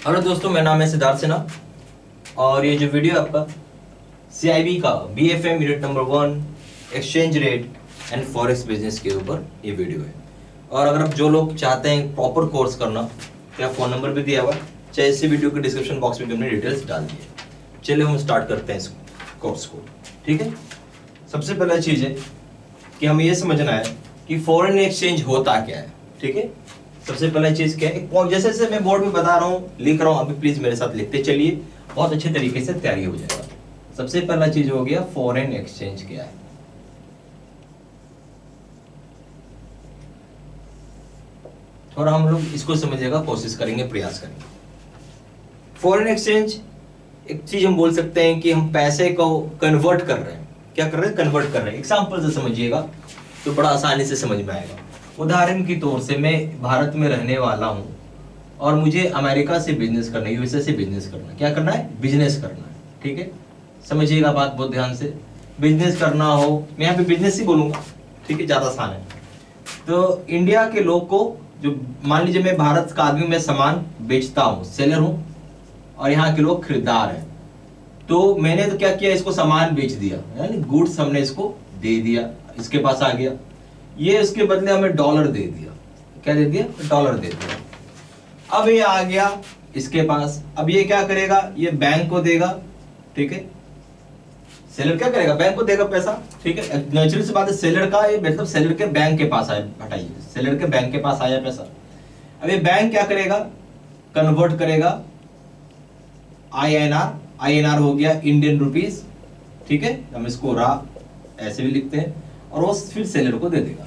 Hello दोस्तों, मेरा नाम है सिद्धार्थ सिन्हा और ये जो वीडियो आपका CIB का BFM unit number 1 exchange rate and forex business के ऊपर ये वीडियो है। और अगर आप जो लोग चाहते हैं प्रॉपर कोर्स करना, तो फ़ोन नंबर भी दिया हुआ है, चाहे इसी वीडियो के डिस्क्रिप्शन बॉक्स में भी हमने डिटेल्स डाल दी है। चलिए हम स्टार्ट करते हैं इस कोर्स को। ठीक है, सबसे पहला चीज़ है कि हमें ये समझना है कि फॉरेन एक्सचेंज होता क्या है। ठीक है, सबसे पहला चीज क्या है, एक पॉइंट जैसे जैसे मैं बोर्ड पे बता रहा हूँ, लिख रहा हूँ, अभी प्लीज मेरे साथ लिखते चलिए, बहुत अच्छे तरीके से तैयारी हो जाएगा। सबसे पहला चीज हो गया फॉरेन एक्सचेंज क्या है। थोड़ा हम लोग इसको समझने का कोशिश करेंगे, प्रयास करेंगे। फॉरेन एक्सचेंज एक चीज हम बोल सकते हैं कि हम पैसे को कन्वर्ट कर रहे हैं। क्या कर रहे हैं? कन्वर्ट कर रहे हैं। एग्जाम्पल से समझिएगा तो बड़ा आसानी से समझ में आएगा। उदाहरण की तौर से मैं भारत में रहने वाला हूं और मुझे अमेरिका से बिजनेस करना है, USA से बिजनेस करना है। क्या करना है? बिजनेस करना है। ठीक है, समझिएगा बात बहुत ध्यान से। बिजनेस करना हो, मैं यहाँ पे बिजनेस ही बोलूंगा, ठीक है, ज्यादा आसान है। तो इंडिया के लोग को, जो मान लीजिए मैं भारत का आदमी, मैं सामान बेचता हूँ, सेलर हूँ, और यहाँ के लोग खरीदार हैं। तो मैंने तो क्या किया, इसको सामान बेच दिया, यानी गुड्स हमने इसको दे दिया, इसके पास आ गया। ये उसके बदले हमें डॉलर दे दिया। क्या दे दिया? डॉलर दे दिया। अब ये आ गया इसके पास। अब ये क्या करेगा? ये बैंक को देगा। ठीक है, सेलर क्या करेगा? बैंक को देगा पैसा। ठीक है, नेचुरल सी बात है। सेलर का ये मतलब सेलर के बैंक के पास आया, हटाइए, सेलर के बैंक के पास आया पैसा। अब ये बैंक क्या करेगा? कन्वर्ट करेगा INR। INR हो गया इंडियन रुपीस। ठीक है, हम इसको ऐसे भी लिखते हैं, और वो फिर सेलर को दे देगा।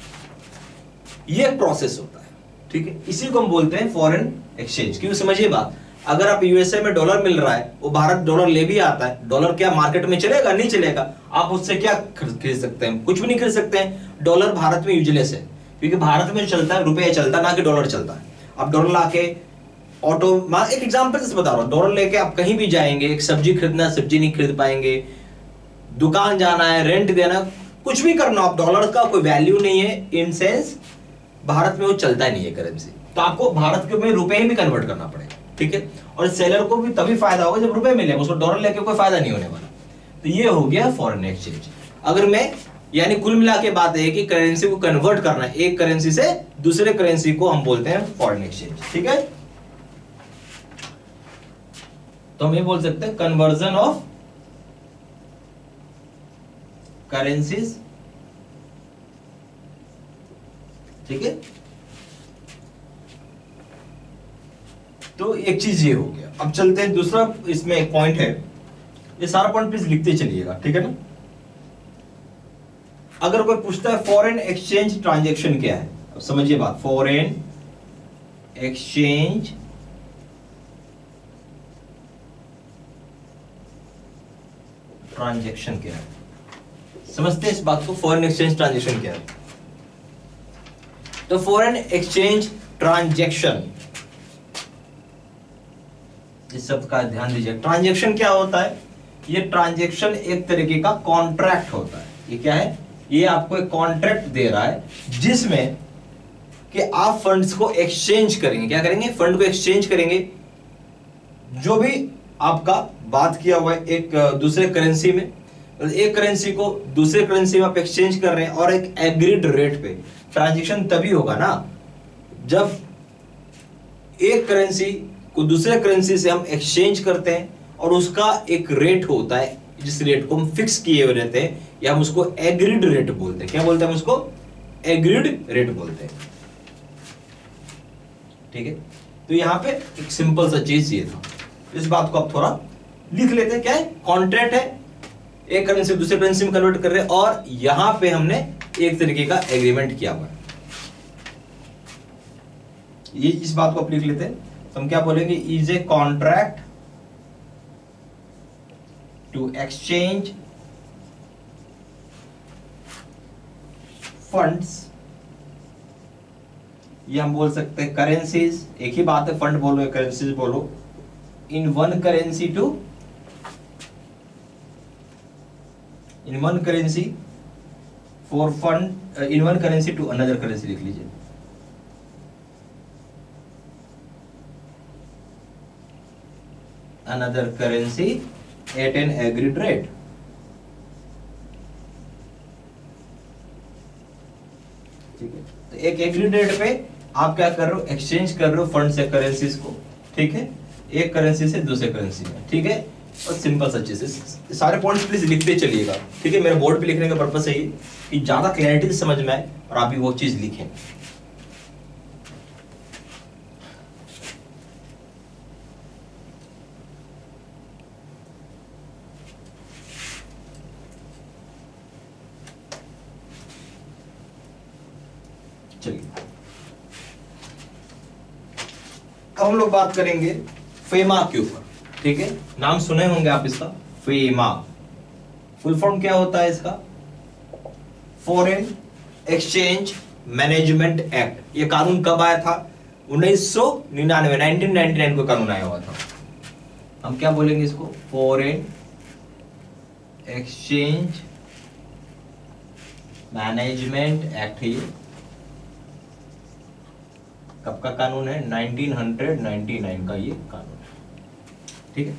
ये प्रोसेस होता है। ठीक है, इसी को हम बोलते हैं फॉरेन एक्सचेंज। क्यों? समझिए बात, अगर आप USA में डॉलर मिल रहा है, वो भारत डॉलर ले भी आता है, डॉलर क्या मार्केट में चलेगा? नहीं चलेगा। आप उससे क्या खरीद सकते हैं? कुछ भी नहीं खरीद सकते हैं। डॉलर भारत में यूजलेस है, क्योंकि भारत में चलता है रुपया चलता है, ना कि डॉलर चलता है। आप डॉलर लाके ऑटो, एक एग्जाम्पल से बता रहा हूँ, डॉलर लेके आप कहीं भी जाएंगे, एक सब्जी खरीदना, सब्जी नहीं खरीद पाएंगे, दुकान जाना है, रेंट देना, कुछ भी करना, आप डॉलर का कोई वैल्यू नहीं है। इन सेंस भारत में वो चलता ही नहीं है करेंसी, तो आपको भारत के में रुपए में कन्वर्ट करना पड़ेगा। ठीक है, और सेलर को भी तभी फायदा होगा जब रुपए मिलेगा, उसको डॉलर लेके कोई फायदा नहीं होने वाला। तो ये हो गया फॉरेन एक्सचेंज। अगर मैं, यानी कुल मिला के बात है कि करेंसी को कन्वर्ट करना है, एक करेंसी से दूसरे करेंसी को हम बोलते हैं फॉरेन एक्सचेंज। ठीक है, तो हम ये बोल सकते हैं कन्वर्जन ऑफ करेंसीज। ठीक है, तो एक चीज ये हो गया। अब चलते हैं दूसरा, इसमें एक पॉइंट है, ये सारा पॉइंट प्लीज लिखते चलिएगा। ठीक है ना। अगर कोई पूछता है फॉरेन एक्सचेंज ट्रांजैक्शन क्या है, अब समझिए बात, फॉरेन एक्सचेंज ट्रांजैक्शन क्या है, समझते हैं इस बात को। फॉरेन एक्सचेंज ट्रांजैक्शन क्या है? तो फॉरेन एक्सचेंज ट्रांजैक्शन, इस शब्द का ध्यान दीजिए। ट्रांजैक्शन क्या होता है? ये ट्रांजैक्शन एक तरीके का कॉन्ट्रैक्ट होता है। ये क्या है? ये आपको एक कॉन्ट्रैक्ट दे रहा है जिसमें कि आप फंड्स को एक्सचेंज करेंगे। क्या करेंगे? फंड को एक्सचेंज करेंगे। जो भी आपका बात किया हुआ है एक दूसरे करेंसी में, एक करेंसी को दूसरे करेंसी में आप एक्सचेंज कर रहे हैं, और एक एग्रीड रेट पे। ट्रांजैक्शन तभी होगा ना जब एक करेंसी को दूसरे करेंसी से हम एक्सचेंज करते हैं और उसका एक रेट होता है, जिस रेट को हम फिक्स किए हुए रहते हैं, या हम उसको एग्रीड रेट बोलते हैं। क्या बोलते हैं? हम उसको एग्रीड रेट बोलते हैं। ठीक है, तो यहां पे एक सिंपल सा चीज ये था, इस बात को आप थोड़ा लिख लेते हैं। क्या है? कॉन्ट्रैक्ट है, एक करेंसी दूसरे करेंसी में कन्वर्ट कर रहे हैं, और यहां पे हमने एक तरीके का एग्रीमेंट किया हुआ है। ये इस बात को आप लिख लेते हैं, तो हम क्या बोलेंगे? Is a contract to exchange funds, ये हम बोल सकते हैं करेंसीज। एक ही बात है, फंड बोलो या करेंसीज बोलो। In one currency to, in one currency for fund, in one currency to another currency लिख लीजिए। another currency at an agreed rate. ठीक है, तो एक एग्रीड रेट पे आप क्या कर रहे हो, एक्सचेंज कर रहे हो फंड से करेंसीज को, ठीक है, एक करेंसी से दूसरे करेंसी में, ठीक है। और सिंपल सा चीज है, सारे पॉइंट्स प्लीज लिखते चलिएगा, ठीक है। मेरे बोर्ड पे लिखने का पर्पस है ये कि ज्यादा क्लैरिटी से समझ में आए और आप भी वो चीज लिखें। चलिए अब हम लोग बात करेंगे फेमा के ऊपर, ठीक है। नाम सुने होंगे आप इसका, फेमा। फुल फॉर्म क्या होता है इसका, फॉरेन एक्सचेंज मैनेजमेंट एक्ट। ये कानून कब आया था, 1999, 1999 को कानून आया हुआ था। हम क्या बोलेंगे इसको, फॉरेन एक्सचेंज मैनेजमेंट एक्ट। ये कब का कानून है, 1999 का ये कानून है, ठीक है।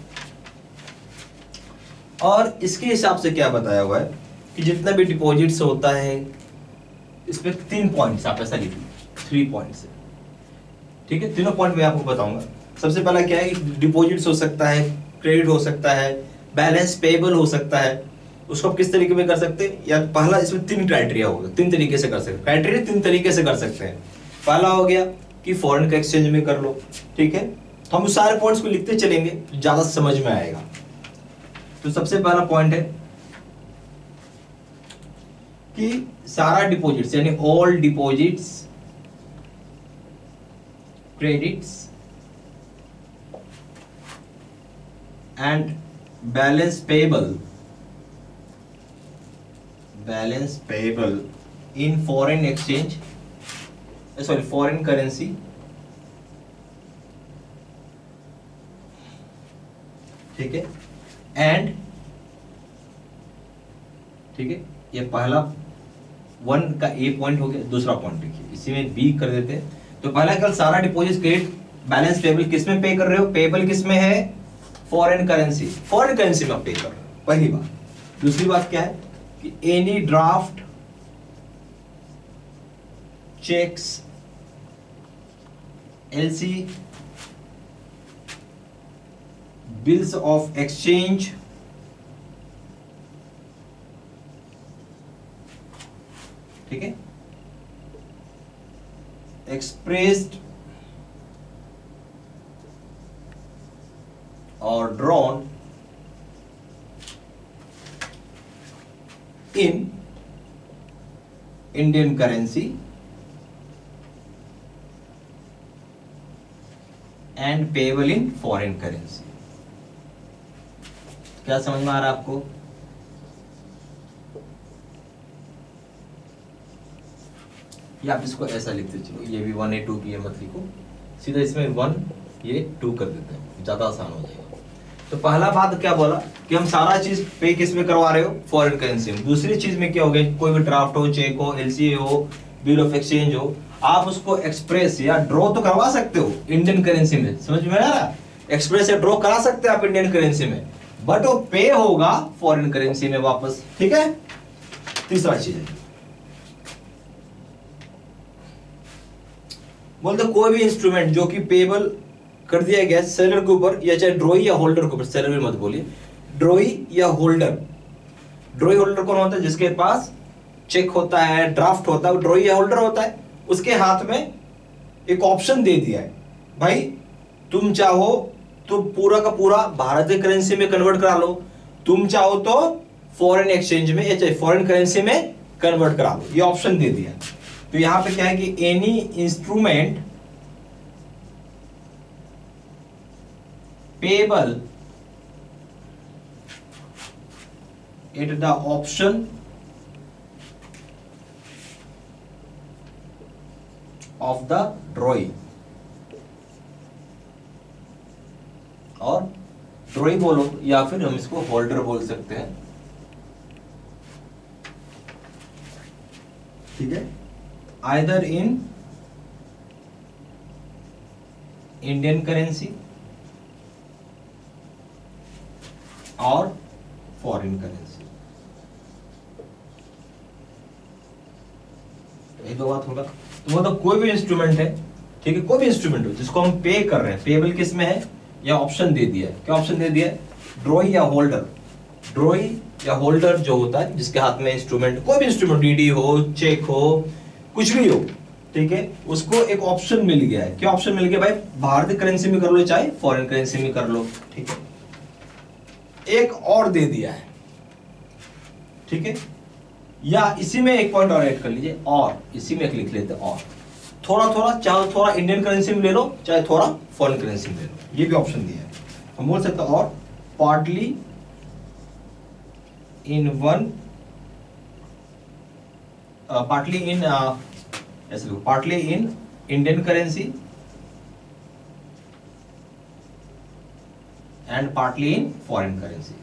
और इसके हिसाब से क्या बताया हुआ है कि जितना भी डिपॉजिट्स होता है इसमें 3 पॉइंट्स आप ऐसा लिखिए, 3 पॉइंट्स, ठीक है। तीनों पॉइंट मैं आपको बताऊंगा। सबसे पहला क्या है कि डिपॉजिट्स हो सकता है, क्रेडिट हो सकता है, बैलेंस पेबल हो सकता है। उसको आप किस तरीके में कर सकते हैं, या पहला इसमें 3 क्राइटेरिया होगा, 3 तरीके से कर सकते हैं। क्राइटेरिया 3 तरीके से कर सकते हैं। पहला हो गया कि फॉरेन का एक्सचेंज में कर लो, ठीक है। तो हम उस सारे पॉइंट्स को लिखते चलेंगे, ज्यादा समझ में आएगा। तो सबसे पहला पॉइंट है कि सारा डिपॉजिट्स यानी all deposits, credits and balance payable in foreign exchange, sorry foreign currency, ठीक है, एंड, ठीक है। ये पहला 1 का ए पॉइंट हो गया। दूसरा पॉइंट देखिए, इसी में बी कर देते हैं। तो पहला कल सारा डिपॉजिट, क्रेडिट, बैलेंस पेबल किस में पे कर रहे हो, पेबल किस में है, फॉरेन करेंसी, फॉरेन करेंसी में आप पे कर रहे हो, पहली बात। दूसरी बात क्या है कि any draft, cheques, LC, bills of exchange, ठीक है, एक्सप्रेस्ड और drawn in Indian currency and payable in foreign currency. क्या समझ में आ रहा है आपको? या आप इसको ऐसा लिखते चलो, ये भी 1 A 2 B मत लिखो, सीधा इसमें 1 ये 2 कर देते हैं, ज्यादा आसान हो जाएगा। तो पहला बात क्या बोला कि हम सारा चीज पे किस में करवा रहे हो, फॉरेन करेंसी में। दूसरी चीज में क्या हो गया, कोई भी ड्राफ्ट हो, चेक हो, एलसीए हो, बिल ऑफ एक्सचेंज हो, आप उसको एक्सप्रेस या ड्रॉ तो करवा सकते हो इंडियन करेंसी में। समझ में आ रहा? एक्सप्रेस या ड्रॉ करा सकते हैं आप इंडियन करेंसी में, बट वो पे होगा फॉरेन करेंसी में वापस, ठीक है। तीसरा चीज है, बोलते कोई भी इंस्ट्रूमेंट जो कि पेबल कर दिया गया सेलर के ऊपर, या चाहे ड्रॉई या होल्डर के ऊपर, सेलर भी मत बोलिए, ड्रॉई या होल्डर। ड्रॉई होल्डर कौन होता है? जिसके पास चेक होता है, ड्राफ्ट होता है, ड्रॉई या होल्डर होता है। उसके हाथ में एक ऑप्शन दे दिया है, भाई तुम चाहो तो पूरा का पूरा भारतीय करेंसी में कन्वर्ट करा लो, तुम चाहो तो फॉरेन एक्सचेंज में या चाहे फॉरेन करेंसी में कन्वर्ट करा लो, ये ऑप्शन दे दिया। तो यहां पे क्या है कि any instrument payable at the option of the ड्रॉई, और ड्रॉई बोलो या फिर हम इसको होल्डर बोल सकते हैं, ठीक है। आइदर इन इंडियन करेंसी और फॉरेन करेंसी। ये दो बात होगा। तो मतलब कोई भी इंस्ट्रूमेंट है, ठीक है, कोई भी इंस्ट्रूमेंट हो जिसको हम पे कर रहे हैं, पेबल किस में है, या ऑप्शन दे दिया है, क्या ऑप्शन दे दिया है, ड्रॉई या होल्डर। ड्रॉई या होल्डर जो होता है जिसके हाथ में इंस्ट्रूमेंट, कोई भी इंस्ट्रूमेंट, डीडी हो, चेक हो, कुछ भी हो, ठीक है, उसको एक ऑप्शन मिल गया है। क्या ऑप्शन मिल गया भाई, भारतीय करेंसी में कर लो चाहे फॉरेन करेंसी में कर लो, ठीक है। एक और दे दिया है, ठीक है, या इसी में एक पॉइंट और ऐड कर लीजिए, और इसी में एक लिख लेते हैं, और थोड़ा थोड़ा, चाहे थोड़ा इंडियन करेंसी में ले लो, चाहे थोड़ा फॉरेन करेंसी में ले लो, ये भी ऑप्शन दिया है। हम बोल सकते हैं और partly in one, partly in, ऐसे लो, partly in Indian currency and partly in foreign currency,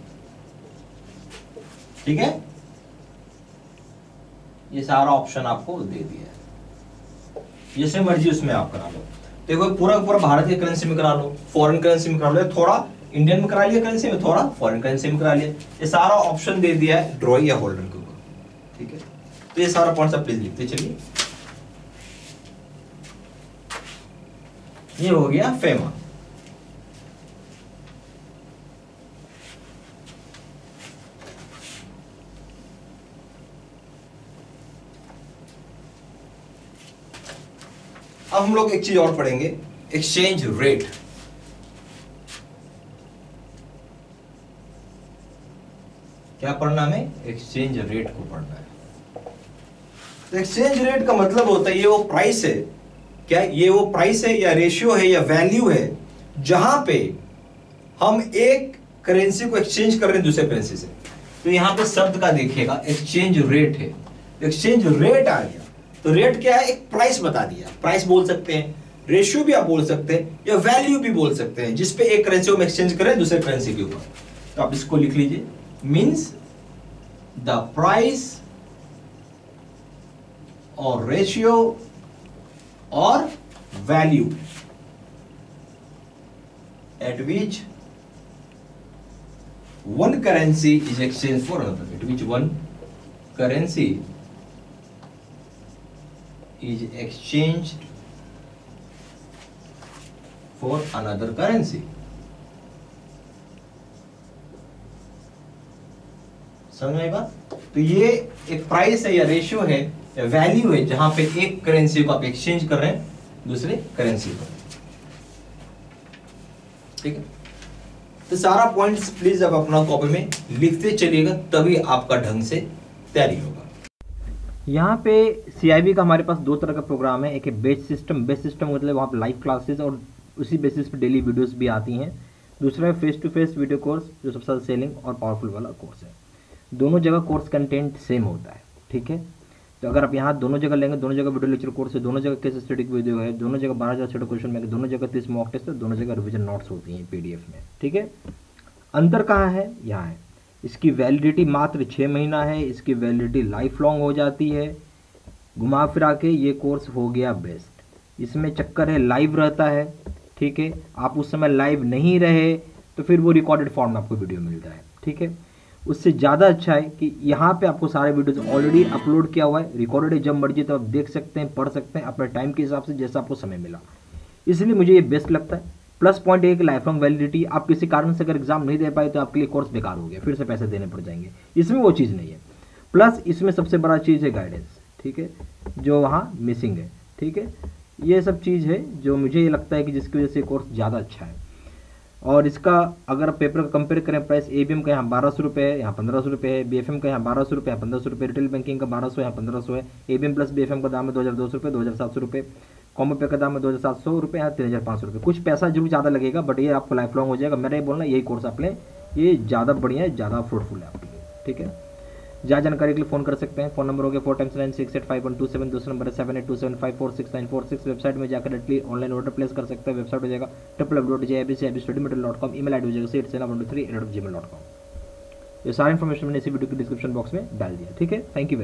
ठीक है। ये सारा ऑप्शन आपको दे दिया है, जैसे मर्जी उसमें आप करा लो। देखो पूरा पूरा भारतीय करेंसी में करा लो, फॉरेन करेंसी में करा लो, थोड़ा इंडियन में करा लिया करेंसी में, थोड़ा फॉरेन करेंसी में करा लिया। ये सारा ऑप्शन दे दिया है ड्रॉई या होल्डर के ऊपर, ठीक है। तो ये सारा पॉइंट्स आप प्लीज लिखते चलिए। ये हो गया फेमा। अब हम लोग एक चीज और पढ़ेंगे, एक्सचेंज रेट। क्या पढ़ना हमें, एक्सचेंज रेट को पढ़ना है। तो एक्सचेंज रेट का मतलब होता है ये वो प्राइस है, क्या ये वो प्राइस है या रेशियो है या वैल्यू है जहां पे हम एक करेंसी को एक्सचेंज कर रहे हैं दूसरे करेंसी से। तो यहां पे शब्द का देखिएगा, एक्सचेंज रेट है, एक्सचेंज रेट आ गया। तो रेट क्या है, एक प्राइस बता दिया, प्राइस बोल सकते हैं, रेशियो भी आप बोल सकते हैं, या वैल्यू भी बोल सकते हैं, जिसपे एक करेंसी को हम एक्सचेंज करें दूसरे करेंसी के ऊपर। तो आप इसको लिख लीजिए, मींस द प्राइस और रेशियो और value eight which one currency is exchanged for another, at which one currency is exchanged for another currency. समझ में आएगा? तो ये एक प्राइस है या रेशियो है या वैल्यू है जहां पे एक करेंसी को आप एक्सचेंज कर रहे हैं दूसरे करेंसी को, ठीक है। तो सारा पॉइंट्स प्लीज आप अपना कॉपी में लिखते चलिएगा, तभी आपका ढंग से तैयारी होगा। यहाँ पे CIB का हमारे पास दो तरह का प्रोग्राम है, एक है बेस सिस्टम। बेस सिस्टम मतलब वहाँ पे लाइव क्लासेस और उसी बेसिस पे डेली वीडियोस भी आती हैं। दूसरा है face to face video course, जो सबसे ज़्यादा सेलिंग और पावरफुल वाला कोर्स है। दोनों जगह कोर्स कंटेंट सेम होता है, ठीक है। तो अगर आप यहाँ दोनों जगह लेंगे, दोनों जगह वीडियो लेक्चर कोर्स है, दोनों जगह केस स्टडी की वीडियो है, दोनों जगह 12,000 सेट क्वेश्चन में, दोनों जगह 30 मॉक टेस्ट है, दोनों जगह रिविजन नोट्स होती हैं PDF में, ठीक है। अंतर कहाँ है, यहाँ है। इसकी वैलिडिटी मात्र 6 महीना है, इसकी वैलिडिटी लाइफ लॉन्ग हो जाती है। घुमा फिरा के ये कोर्स हो गया बेस्ट। इसमें चक्कर है लाइव रहता है, ठीक है। आप उस समय लाइव नहीं रहे तो फिर वो रिकॉर्डेड फॉर्म में आपको वीडियो मिलता है, ठीक है। उससे ज़्यादा अच्छा है कि यहाँ पे आपको सारे वीडियोस ऑलरेडी अपलोड किया हुआ है, रिकॉर्डेड है, जब मर्जी तो आप देख सकते हैं, पढ़ सकते हैं अपने टाइम के हिसाब से, जैसा आपको समय मिला। इसलिए मुझे ये बेस्ट लगता है। प्लस पॉइंट एक लाइफ लॉन्ग वैलिडिटी। आप किसी कारण से अगर एग्जाम नहीं दे पाए तो आपके लिए कोर्स बेकार हो गया, फिर से पैसे देने पड़ जाएंगे। इसमें वो चीज़ नहीं है। प्लस इसमें सबसे बड़ा चीज़ है गाइडेंस, ठीक है, जो वहाँ मिसिंग है, ठीक है। ये सब चीज़ है जो मुझे ये लगता है कि जिसकी वजह से कोर्स ज़्यादा अच्छा है। और इसका अगर पेपर का कंपेयर करें, प्राइस ABM का यहाँ 1200 रुपये है, यहाँ 1500 रुपये है। BFM का यहाँ 1200 रुपये, यहाँ 1500 रुपये। रिटेल बैंकिंग का 1200, यहाँ 1500 है। ABM प्लस BFM का दाम है 2200 रुपये, 2700 रुपये। कॉम्बो पे का दाम है 2700 रुपये, यहाँ 3500 रुपये। कुछ पैसा जरूर ज़्यादा लगेगा, बट ये आपको लाइफ लॉन्ग हो जाएगा। मेरा ये बोलना, यही कोर्स आप लें, ये ज़्यादा बढ़िया है, ज़्यादा फ्रूटफुल है आपके लिए, ठीक है। ज़्यादा जानकारी के लिए फ़ोन कर सकते हैं। फ़ोन नंबर हो गया 4x9685127। दूसरा नंबर है 7827546946। वेबसाइट में जाकर डायरेक्टली ऑनलाइन ऑर्डर प्लेस कर सकते हैं। वेबसाइट हो जाएगा www.jibcibstudymaterial.com। email ID हो जाएगा seatsena123@gmail.com। ये सारी इन्फॉर्मेशन मैंने इसी वीडियो के डिस्क्रिप्शन बॉक्स में डाल दिया, ठीक है। Thank you.